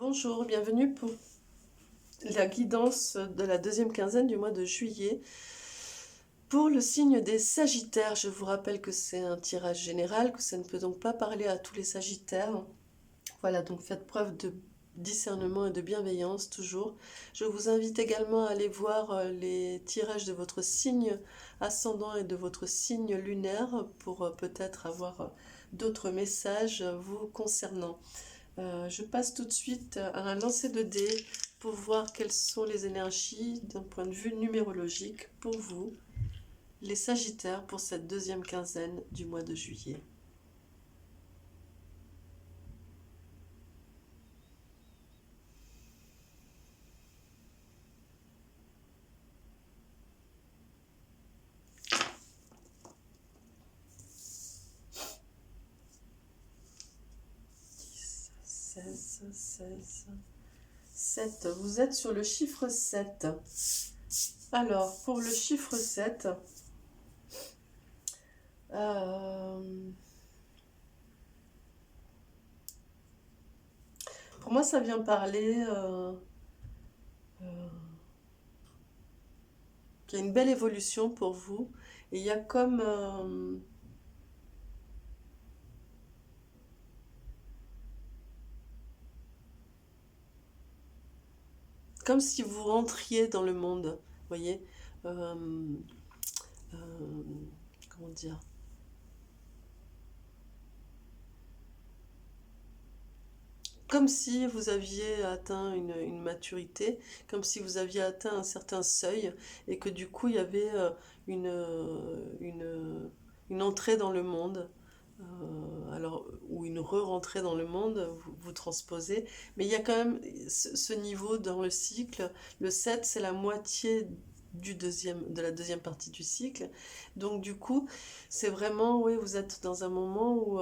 Bonjour, bienvenue pour la guidance de la deuxième quinzaine du mois de juillet. Pour le signe des Sagittaires, je vous rappelle que c'est un tirage général, que ça ne peut donc pas parler à tous les Sagittaires. Voilà, donc faites preuve de discernement et de bienveillance toujours. Je vous invite également à aller voir les tirages de votre signe ascendant et de votre signe lunaire pour peut-être avoir d'autres messages vous concernant. Je passe tout de suite à un lancer de dés pour voir quelles sont les énergies d'un point de vue numérologique pour vous, les Sagittaires, pour cette deuxième quinzaine du mois de juillet. Seize, 7. Vous êtes sur le chiffre 7. Alors, pour le chiffre 7, pour moi, ça vient parler qu'il y a une belle évolution pour vous. Et il y a comme si vous rentriez dans le monde, vous voyez, comment dire, comme si vous aviez atteint une maturité, comme si vous aviez atteint un certain seuil et que du coup il y avait une entrée dans le monde. Alors, ou une re-rentrée dans le monde, vous transposez, mais il y a quand même ce niveau dans le cycle. Le 7, c'est la moitié de la deuxième partie du cycle. Donc du coup, c'est vraiment, oui, vous êtes dans un moment où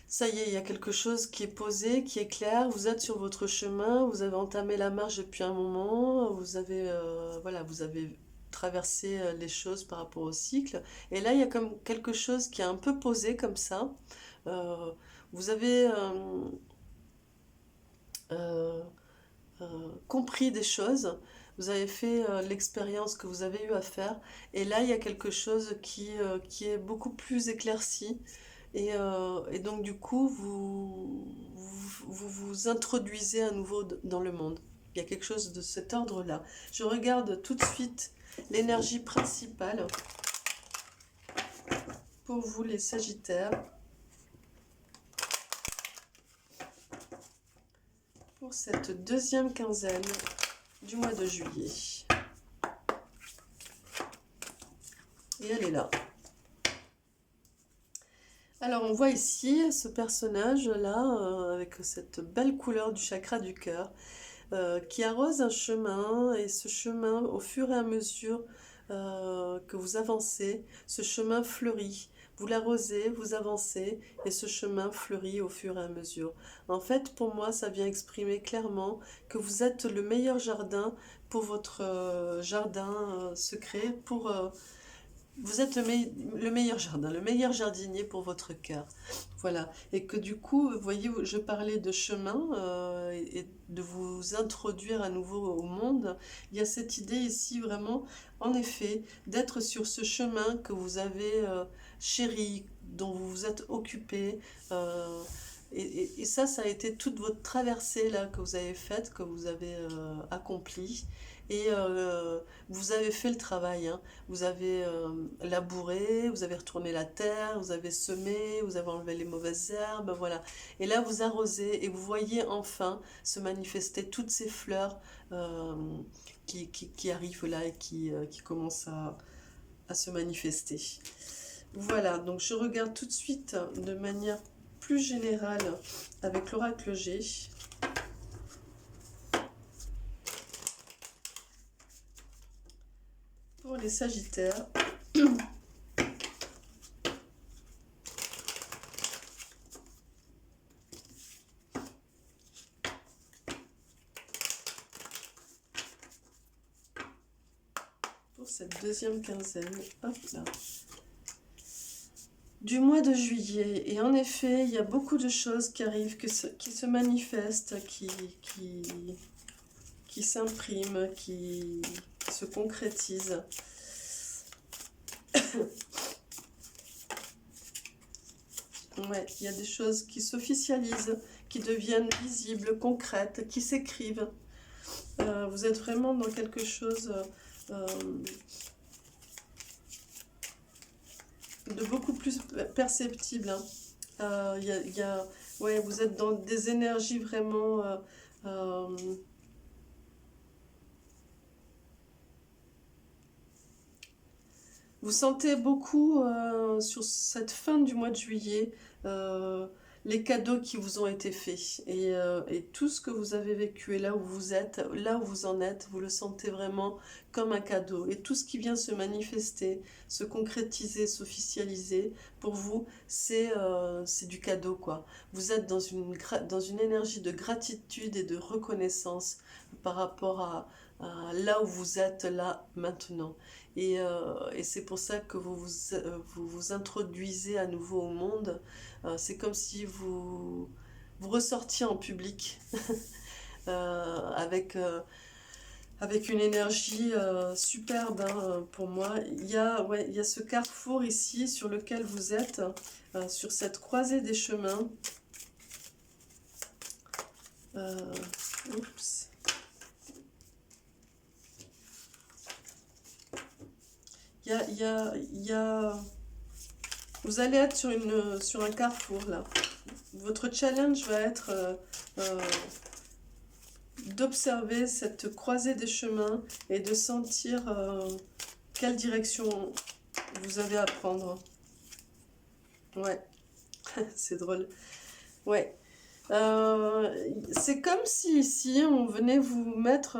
ça y est, il y a quelque chose qui est posé, qui est clair, vous êtes sur votre chemin, vous avez entamé la marche depuis un moment, vous avez, voilà, vous avez traversé les choses par rapport au cycle, et là il y a comme quelque chose qui est un peu posé comme ça. Euh, vous avez euh, compris des choses, vous avez fait l'expérience que vous avez eu à faire, et là il y a quelque chose qui est beaucoup plus éclairci. Et donc du coup, vous introduisez à nouveau dans le monde. Il y a quelque chose de cet ordre-là. Je regarde tout de suite l'énergie principale pour vous les Sagittaires pour cette deuxième quinzaine du mois de juillet. Et elle est là. Alors on voit ici ce personnage-là avec cette belle couleur du chakra du cœur qui arrose un chemin, et ce chemin, au fur et à mesure que vous avancez, ce chemin fleurit. Vous l'arrosez, vous avancez, et ce chemin fleurit au fur et à mesure. En fait, pour moi, ça vient exprimer clairement que vous êtes le meilleur jardin pour votre jardin secret, vous êtes le meilleur jardin, le meilleur jardinier pour votre cœur. Voilà. Et que du coup, vous voyez, je parlais de chemin et de vous introduire à nouveau au monde. Il y a cette idée ici vraiment, en effet, d'être sur ce chemin que vous avez chéri, dont vous vous êtes occupé. Et ça a été toute votre traversée là que vous avez faite, que vous avez accomplie. Et vous avez fait le travail, hein. Vous avez labouré, vous avez retourné la terre, vous avez semé, vous avez enlevé les mauvaises herbes, voilà. Et là, vous arrosez et vous voyez enfin se manifester toutes ces fleurs qui arrivent là et qui commencent à se manifester. Voilà, donc je regarde tout de suite de manière plus générale avec l'oracle G. Pour les Sagittaires, pour cette deuxième quinzaine, hop là. du mois de juillet. Et en effet, il y a beaucoup de choses qui arrivent, qui se manifestent, qui s'impriment, qui se concrétisent. Ouais, il y a des choses qui s'officialisent, qui deviennent visibles, concrètes, qui s'écrivent. Vous êtes vraiment dans quelque chose euh, de beaucoup plus perceptible. Hein. Ouais, vous êtes dans des énergies vraiment... euh, vous sentez beaucoup sur cette fin du mois de juillet euh, les cadeaux qui vous ont été faits et tout ce que vous avez vécu et là où vous êtes, là où vous en êtes, vous le sentez vraiment comme un cadeau. Et tout ce qui vient se manifester, se concrétiser, s'officialiser, pour vous, c'est du cadeau quoi. Vous êtes dans une énergie de gratitude et de reconnaissance par rapport à là où vous êtes là maintenant. Et c'est pour ça que vous vous introduisez à nouveau au monde. C'est comme si vous ressortiez en public avec, avec une énergie superbe pour moi. Ouais, il y a ce carrefour ici sur lequel vous êtes, sur cette croisée des chemins. Oups. Il y a... Vous allez être sur un carrefour là. Votre challenge va être d'observer cette croisée des chemins et de sentir quelle direction vous avez à prendre. Ouais, c'est drôle. Ouais. C'est comme si ici on venait vous mettre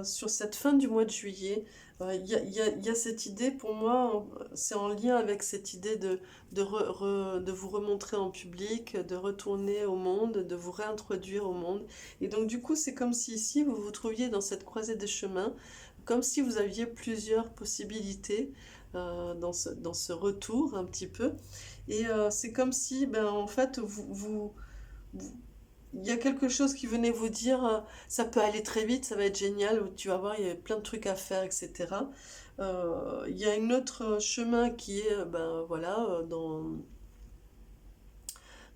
sur cette fin du mois de juillet. Il y a cette idée pour moi, c'est en lien avec cette idée de vous remontrer en public, de retourner au monde, de vous réintroduire au monde. Et donc du coup c'est comme si ici vous vous trouviez dans cette croisée des chemins, comme si vous aviez plusieurs possibilités dans ce retour un petit peu. Et c'est comme si ben, en fait il y a quelque chose qui venait vous dire ça peut aller très vite, ça va être génial, ou tu vas voir, il y a plein de trucs à faire, etc. Il y a un autre chemin qui est ben, voilà,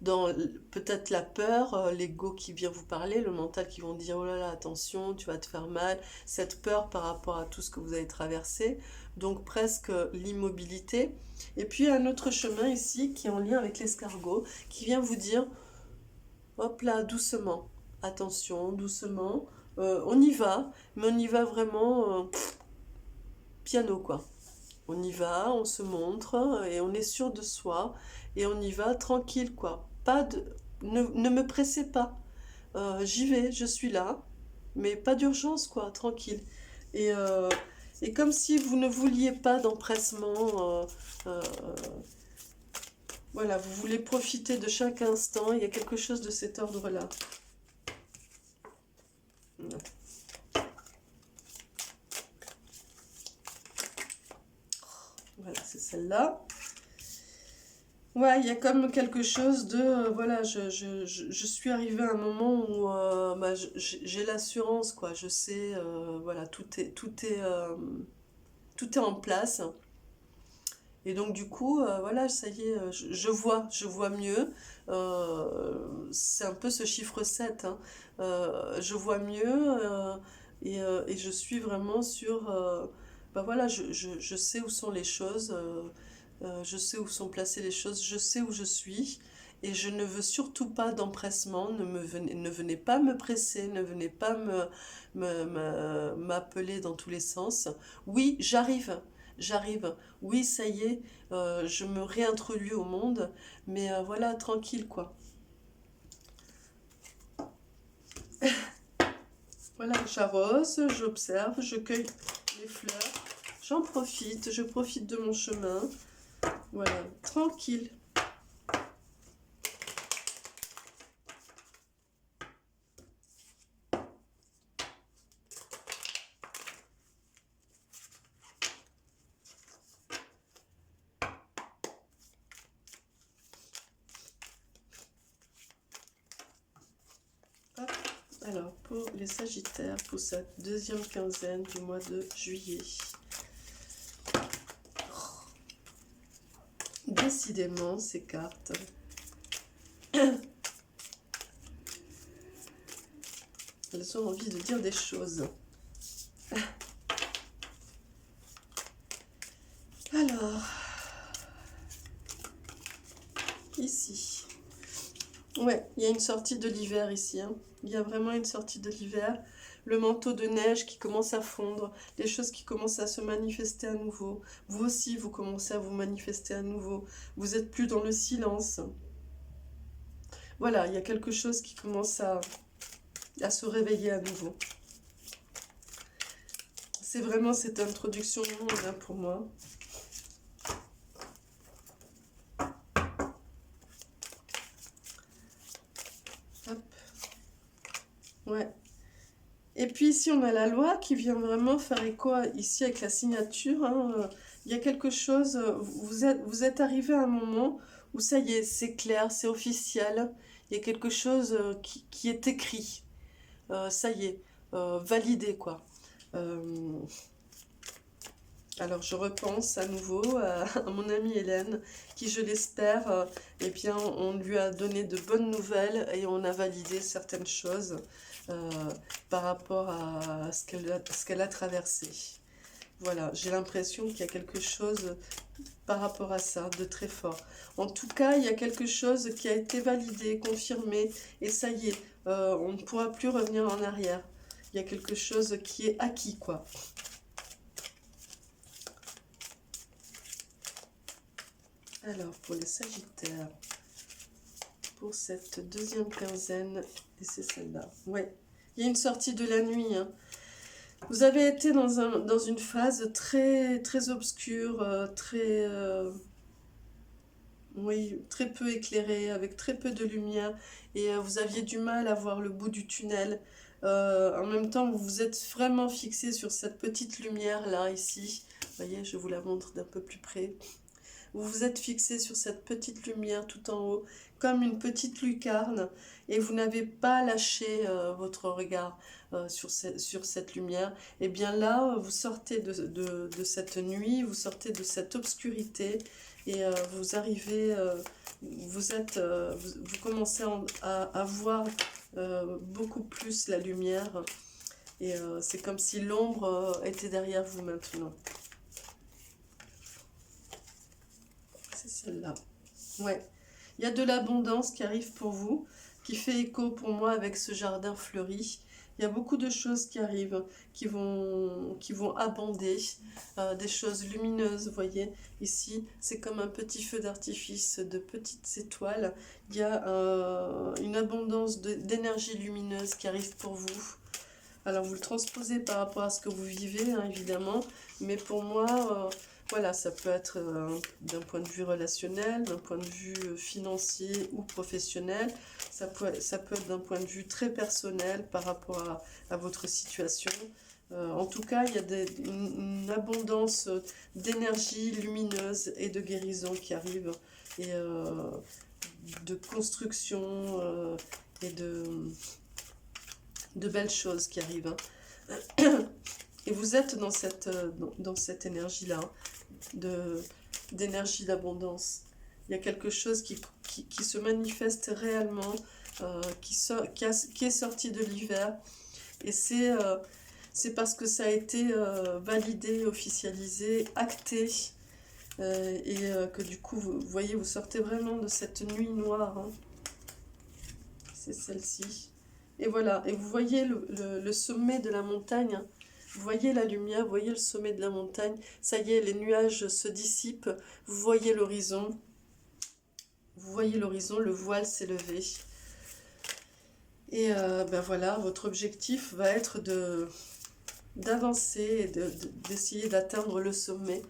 dans peut-être la peur, l'ego qui vient vous parler, le mental qui vont dire oh là là, attention, tu vas te faire mal, cette peur par rapport à tout ce que vous avez traversé, donc presque l'immobilité. Et puis un autre chemin ici qui est en lien avec l'escargot, qui vient vous dire hop là, doucement. Attention, doucement. On y va, mais on y va vraiment piano, quoi. On y va, on se montre et on est sûr de soi et on y va tranquille, quoi. Pas de... ne me pressez pas. J'y vais, je suis là, mais pas d'urgence, quoi, tranquille. Et, euh, et comme si vous ne vouliez pas d'empressement, euh, voilà, vous voulez profiter de chaque instant, il y a quelque chose de cet ordre-là. Voilà, c'est celle-là. Ouais, il y a comme quelque chose de... voilà, je suis arrivée à un moment où bah, j'ai l'assurance, quoi. Je sais, voilà, tout est en place. Et donc du coup, voilà, ça y est, je vois mieux. C'est un peu ce chiffre 7. Hein. Je vois mieux et je suis vraiment sur... bah voilà, je sais où sont les choses, je sais où sont placées les choses, je sais où je suis. Et je ne veux surtout pas d'empressement, ne venez pas me presser, ne venez pas m'appeler dans tous les sens. Oui, j'arrive. Oui, ça y est, je me réintroduis au monde, mais voilà, tranquille quoi. Voilà, j'arrose, j'observe, je cueille les fleurs, j'en profite, je profite de mon chemin. Voilà, tranquille. Alors, pour les Sagittaires, pour cette deuxième quinzaine du mois de juillet. Décidément, ces cartes. Elles ont envie de dire des choses. Alors, ici. Ouais, il y a une sortie de l'hiver ici. Hein. Il y a vraiment une sortie de l'hiver. Le manteau de neige qui commence à fondre. Les choses qui commencent à se manifester à nouveau. Vous aussi, vous commencez à vous manifester à nouveau. Vous n'êtes plus dans le silence. Voilà, il y a quelque chose qui commence à se réveiller à nouveau. C'est vraiment cette introduction du monde hein, pour moi. Hop. Ouais. Et puis ici, on a la loi qui vient vraiment faire écho ici avec la signature. Hein. Il y a quelque chose, vous êtes arrivé à un moment où ça y est, c'est clair, c'est officiel. Il y a quelque chose qui est écrit. Ça y est, validé quoi. Alors je repense à nouveau à mon amie Hélène, qui je l'espère, eh bien on lui a donné de bonnes nouvelles et on a validé certaines choses par rapport à ce qu'elle a traversé. Voilà, j'ai l'impression qu'il y a quelque chose par rapport à ça de très fort. En tout cas, il y a quelque chose qui a été validé, confirmé, et ça y est, on ne pourra plus revenir en arrière. Il y a quelque chose qui est acquis, quoi. Alors, pour les Sagittaires, pour cette deuxième quinzaine, et c'est celle-là. Ouais, il y a une sortie de la nuit. Hein. Vous avez été dans une phase très, très obscure, très, oui, très peu éclairée, avec très peu de lumière, et vous aviez du mal à voir le bout du tunnel. En même temps, vous vous êtes vraiment fixé sur cette petite lumière-là, ici. Vous voyez, je vous la montre d'un peu plus près. Vous vous êtes fixé sur cette petite lumière tout en haut, comme une petite lucarne, et vous n'avez pas lâché votre regard sur cette lumière. Et bien là, vous sortez de cette nuit, vous sortez de cette obscurité, et vous arrivez, vous commencez à voir beaucoup plus la lumière, et c'est comme si l'ombre était derrière vous maintenant. C'est celle-là. Ouais. Il y a de l'abondance qui arrive pour vous, qui fait écho pour moi avec ce jardin fleuri. Il y a beaucoup de choses qui arrivent, qui vont abonder, des choses lumineuses, vous voyez. Ici, c'est comme un petit feu d'artifice de petites étoiles. Il y a une abondance d'énergie lumineuse qui arrive pour vous. Alors, vous le transposez par rapport à ce que vous vivez, hein, évidemment. Mais pour moi, voilà, ça peut être d'un point de vue relationnel, d'un point de vue financier ou professionnel. Ça peut être d'un point de vue très personnel par rapport à votre situation. En tout cas, il y a une abondance d'énergie lumineuse et de guérison qui arrive. Et de construction et de belles choses qui arrivent. Hein. Et vous êtes dans cette énergie-là, d'énergie d'abondance. Il y a quelque chose qui se manifeste réellement, qui est sorti de l'hiver. Et c'est parce que ça a été validé, officialisé, acté. Que du coup, vous voyez, vous sortez vraiment de cette nuit noire. Hein. C'est celle-ci. Et voilà, et vous voyez le sommet de la montagne, hein. Vous voyez la lumière, vous voyez le sommet de la montagne, ça y est, les nuages se dissipent, vous voyez l'horizon, le voile s'est levé. Et ben voilà, votre objectif va être d'avancer et d'essayer d'atteindre le sommet.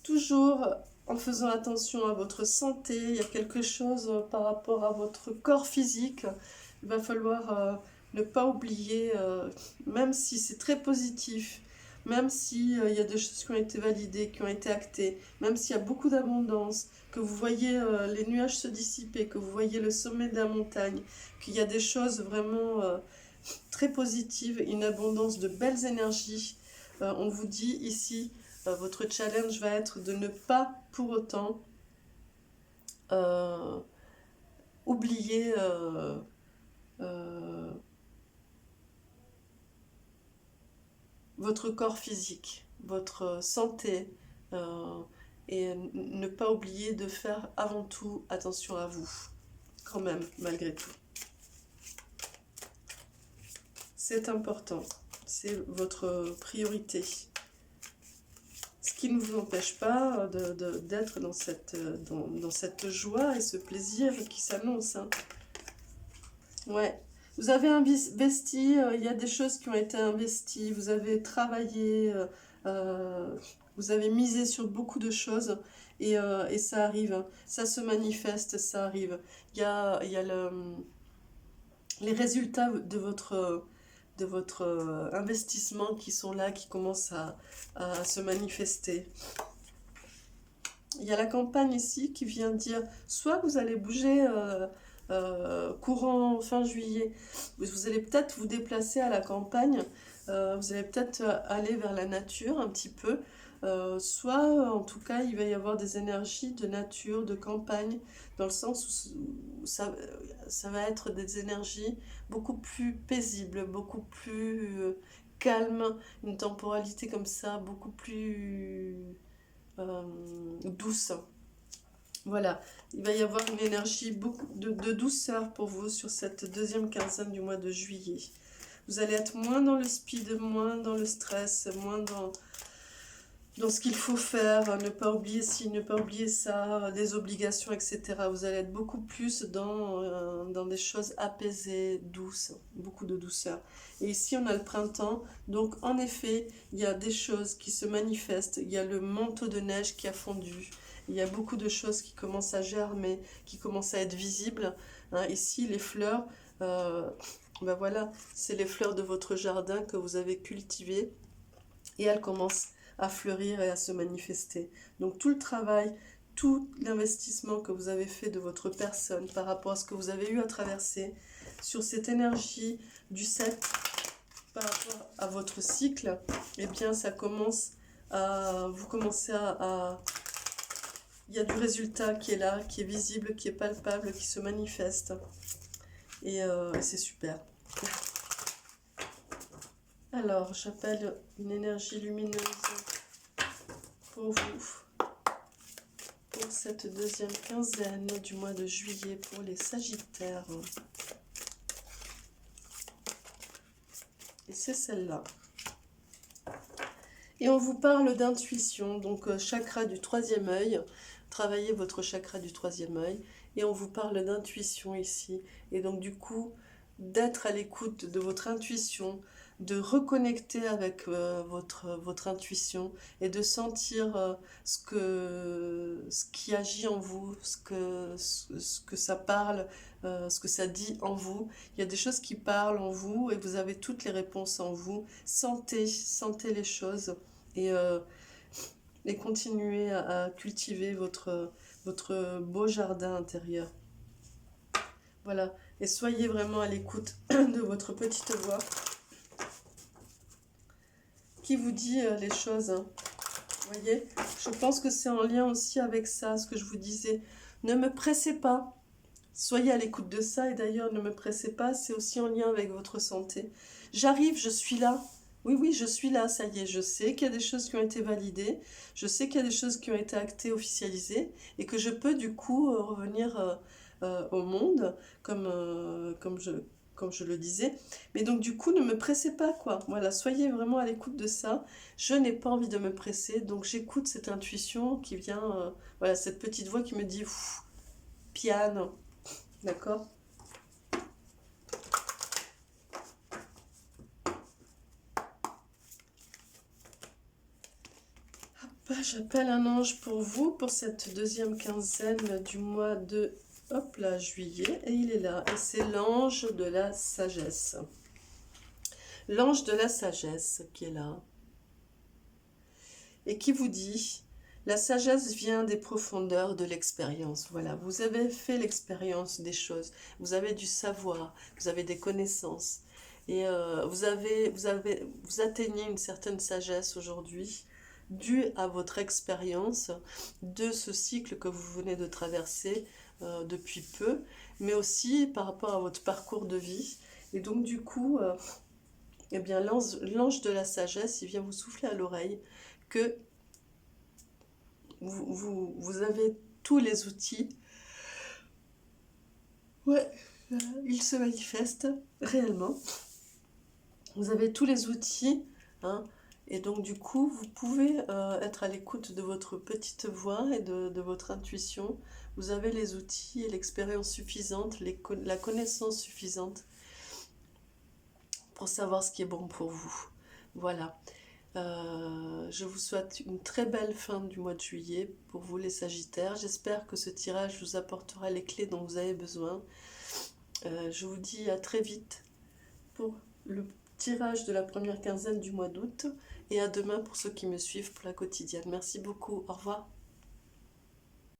Toujours en faisant attention à votre santé, il y a quelque chose par rapport à votre corps physique, il va falloir ne pas oublier, même si c'est très positif, même si il y a des choses qui ont été validées, qui ont été actées, même s'il y a beaucoup d'abondance, que vous voyez les nuages se dissiper, que vous voyez le sommet de la montagne, qu'il y a des choses vraiment très positives, une abondance de belles énergies, on vous dit ici, votre challenge va être de ne pas pour autant oublier votre corps physique, votre santé, et ne pas oublier de faire avant tout attention à vous, quand même, malgré tout. C'est important, c'est votre priorité. Ce qui ne vous empêche pas d'être dans cette joie et ce plaisir qui s'annonce. Hein. Ouais. Vous avez investi, il y a des choses qui ont été investies, vous avez travaillé, vous avez misé sur beaucoup de choses et ça arrive, hein. Ça se manifeste, ça arrive. Il y a les résultats de votre investissement qui sont là, qui commencent à se manifester. Il y a la campagne ici qui vient dire, soit vous allez bouger courant fin juillet, vous allez peut-être vous déplacer à la campagne, vous allez peut-être aller vers la nature un petit peu, soit en tout cas il va y avoir des énergies de nature, de campagne, dans le sens où ça va être des énergies beaucoup plus paisibles, beaucoup plus calmes, une temporalité comme ça, beaucoup plus douce. Voilà, il va y avoir une énergie beaucoup de douceur pour vous sur cette deuxième quinzaine du mois de juillet. Vous allez être moins dans le speed, moins dans le stress, moins dans ce qu'il faut faire, ne pas oublier ci, ne pas oublier ça, des obligations, etc. Vous allez être beaucoup plus dans des choses apaisées, douces, beaucoup de douceur. Et ici, on a le printemps, donc en effet, il y a des choses qui se manifestent, il y a le manteau de neige qui a fondu, il y a beaucoup de choses qui commencent à germer, qui commencent à être visibles. Hein, ici, les fleurs, ben voilà, c'est les fleurs de votre jardin que vous avez cultivées et elles commencent à fleurir et à se manifester. Donc tout le travail, tout l'investissement que vous avez fait de votre personne par rapport à ce que vous avez eu à traverser, sur cette énergie du 7 par rapport à votre cycle, eh bien ça commence à... Vous commencez à il y a du résultat qui est là, qui est visible, qui est palpable, qui se manifeste. Et c'est super. Alors, j'appelle une énergie lumineuse pour vous, pour cette deuxième quinzaine du mois de juillet pour les Sagittaires. Et c'est celle-là. Et on vous parle d'intuition, donc chakra du troisième œil. Travaillez votre chakra du troisième œil. Et on vous parle d'intuition ici. Et donc du coup, d'être à l'écoute de votre intuition, de reconnecter avec votre intuition et de sentir ce qui agit en vous, ce que ça parle, ce que ça dit en vous. Il y a des choses qui parlent en vous et vous avez toutes les réponses en vous. Sentez les choses et continuez à cultiver votre beau jardin intérieur. Voilà, et soyez vraiment à l'écoute de votre petite voix qui vous dit les choses. Hein. Vous voyez, je pense que c'est en lien aussi avec ça, ce que je vous disais. Ne me pressez pas. Soyez à l'écoute de ça. Et d'ailleurs, ne me pressez pas, c'est aussi en lien avec votre santé. J'arrive, je suis là. Oui, oui, je suis là, ça y est. Je sais qu'il y a des choses qui ont été validées. Je sais qu'il y a des choses qui ont été actées, officialisées. Et que je peux du coup revenir au monde comme je le disais. Mais donc du coup, ne me pressez pas, quoi. Voilà, soyez vraiment à l'écoute de ça. Je n'ai pas envie de me presser, donc j'écoute cette intuition qui vient, voilà, cette petite voix qui me dit, piano, d'accord? J'appelle un ange pour vous, pour cette deuxième quinzaine du mois de... Hop là, juillet, et il est là, et c'est l'ange de la sagesse. L'ange de la sagesse qui est là. et qui vous dit: la sagesse vient des profondeurs de l'expérience. Voilà, vous avez fait l'expérience des choses, vous avez du savoir, vous avez des connaissances, et vous atteignez une certaine sagesse aujourd'hui, due à votre expérience de ce cycle que vous venez de traverser depuis peu, mais aussi par rapport à votre parcours de vie. Et donc du coup, eh bien, l'ange de la sagesse, il vient vous souffler à l'oreille que vous avez tous les outils. Ouais, il se manifeste réellement. Vous avez tous les outils, hein, et donc du coup, vous pouvez être à l'écoute de votre petite voix et de votre intuition. Vous avez les outils et l'expérience suffisante, la connaissance suffisante pour savoir ce qui est bon pour vous. Voilà. Je vous souhaite une très belle fin du mois de juillet pour vous les Sagittaires. J'espère que ce tirage vous apportera les clés dont vous avez besoin. Je vous dis à très vite pour le tirage de la première quinzaine du mois d'août et à demain pour ceux qui me suivent pour la quotidienne. Merci beaucoup. Au revoir.